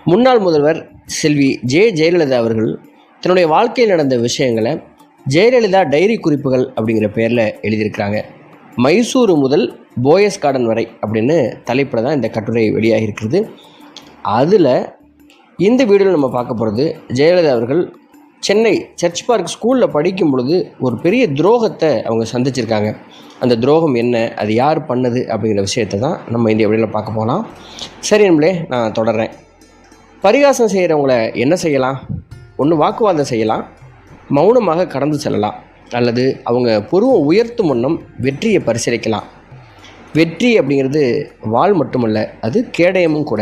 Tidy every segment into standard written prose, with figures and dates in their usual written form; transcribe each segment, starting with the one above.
முன்னாள் முதல்வர் செல்வி ஜெயலலிதா அவர்கள் தன்னுடைய வாழ்க்கையில் நடந்த விஷயங்களை ஜெயலலிதா டைரி குறிப்புகள் அப்படிங்கிற பேரில் எழுதியிருக்கிறாங்க. மைசூரு முதல் போயஸ் கார்டன் வரை அப்படின்னு தலைப்பில் தான் இந்த கட்டுரை வெளியாகிருக்கிறது. அதில் இந்த வீடியோவில் நம்ம பார்க்க போகிறது, ஜெயலலிதா அவர்கள் சென்னை சர்ச் பார்க் ஸ்கூலில் படிக்கும் பொழுது ஒரு பெரிய துரோகத்தை அவங்க சந்திச்சிருக்காங்க. அந்த துரோகம் என்ன, அது யார் பண்ணது அப்படிங்கிற விஷயத்தை தான் நம்ம இந்த வீடியோவில் பார்க்க போகலாம். சரி நம்மளே, நான் தொடர்றேன். பரிகாசம் செய்கிறவங்கள என்ன செய்யலாம்? ஒன்று வாக்குவாதம் செய்யலாம், மௌனமாக கடந்து செல்லலாம், அல்லது அவங்க புருவம் உயர்த்தும் முன்னம் வெற்றியை பரிசீலிக்கலாம். வெற்றி அப்படிங்கிறது வாள் மட்டுமல்ல, அது கேடயமும் கூட.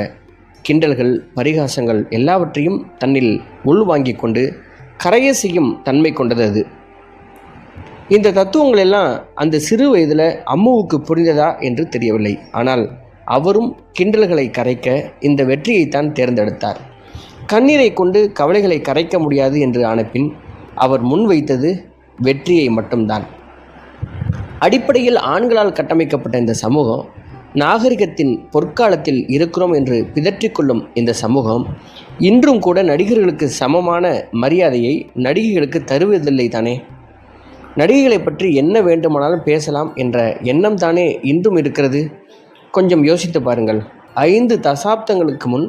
கிண்டல்கள், பரிகாசங்கள் எல்லாவற்றையும் தன்னில் உள்வாங்கி கொண்டு கரைய செய்யும் தன்மை கொண்டது அது. இந்த தத்துவங்கள் எல்லாம் அந்த சிறு வயதில் அம்முவுக்கு புரிந்ததா என்று தெரியவில்லை. ஆனால் அவரும் கிண்டல்களை கரைக்க இந்த வெற்றியைத்தான் தேர்ந்தெடுத்தார். கண்ணீரை கொண்டு கவலைகளை கரைக்க முடியாது என்று ஆனபின் அவர் முன்வைத்தது வெற்றியை மட்டும்தான். அடிப்படையில் ஆண்களால் கட்டமைக்கப்பட்ட இந்த சமூகம், நாகரிகத்தின் பொற்காலத்தில் இருக்கிறோம் என்று பிதற்றிக்கொள்ளும் இந்த சமூகம் இன்றும் கூட நடிகர்களுக்கு சமமான மரியாதையை நடிகைகளுக்கு தருவதில்லை தானே. நடிகைகளை பற்றி என்ன வேண்டுமானாலும் பேசலாம் என்ற எண்ணம் தானே இன்றும் இருக்கிறது. கொஞ்சம் யோசித்து பாருங்கள். 5 தசாப்தங்களுக்கு முன்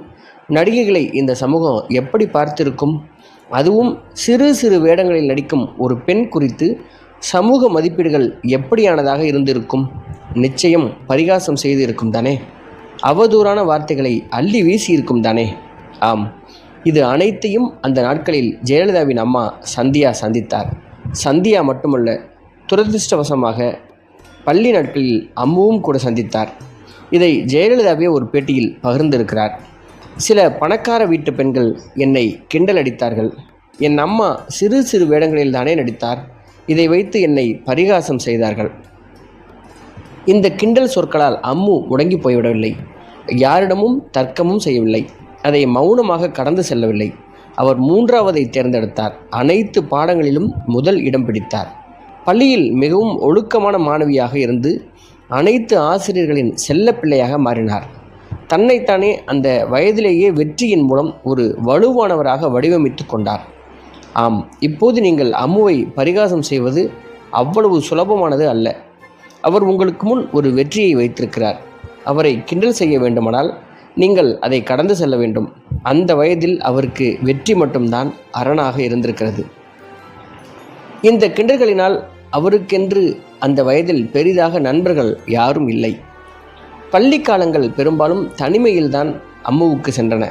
நடிகைகளை இந்த சமூகம் எப்படி பார்த்திருக்கும்? அதுவும் சிறு சிறு வேடங்களில் நடிக்கும் ஒரு பெண் குறித்து சமூக மதிப்பீடுகள் எப்படியானதாக இருந்திருக்கும்? நிச்சயம் பரிகாசம் செய்து இருக்கும் தானே. அவதூறான வார்த்தைகளை அள்ளி வீசி இருக்கும் தானே. ஆம், இது அனைத்தையும் அந்த நாட்களில் ஜெயலலிதாவின் அம்மா சந்தியா சந்தித்தார். சந்தியா மட்டுமல்ல, துரதிருஷ்டவசமாக பள்ளி நாட்களில் அம்முவும் கூட சந்தித்தார். இதை ஜெயலலிதாவே ஒரு பேட்டியில் பகிர்ந்திருக்கிறார். சில பணக்கார வீட்டு பெண்கள் என்னை கிண்டல் அடித்தார்கள். என் அம்மா சிறு சிறு வேடங்களில் தானே நடித்தார். இதை வைத்து என்னை பரிகாசம் செய்தார்கள். இந்த கிண்டல் சொற்களால் அம்மு முடங்கி போய்விடவில்லை. யாரிடமும் தர்க்கமும் செய்யவில்லை. அதை மௌனமாக கடந்து செல்லவில்லை. அவர் 3வதை தேர்ந்தெடுத்தார். அனைத்து பாடங்களிலும் முதல் இடம் பிடித்தார். பள்ளியில் மிகவும் ஒழுக்கமான மாணவியாக இருந்து அனைத்து ஆசிரியர்களின் செல்ல பிள்ளையாக மாறினார். தன்னைத்தானே அந்த வயதிலேயே வெற்றியின் மூலம் ஒரு வலுவானவராக வடிவமைத்து கொண்டார். ஆம், இப்போது நீங்கள் அம்முவை பரிகாசம் செய்வது அவ்வளவு சுலபமானது அல்ல. அவர் உங்களுக்கு முன் ஒரு வெற்றியை வைத்திருக்கிறார். அவரை கிண்டல் செய்ய வேண்டுமானால் நீங்கள் அதை கடந்து செல்ல வேண்டும். அந்த வயதில் அவருக்கு வெற்றி மட்டும்தான் அரணாக இருந்திருக்கிறது. இந்த கிண்டல்களினால் அவருக்கென்று அந்த வயதில் பெரிதாக நண்பர்கள் யாரும் இல்லை. பள்ளி காலங்கள் பெரும்பாலும் தனிமையில்தான் அம்முவுக்கு சென்றன.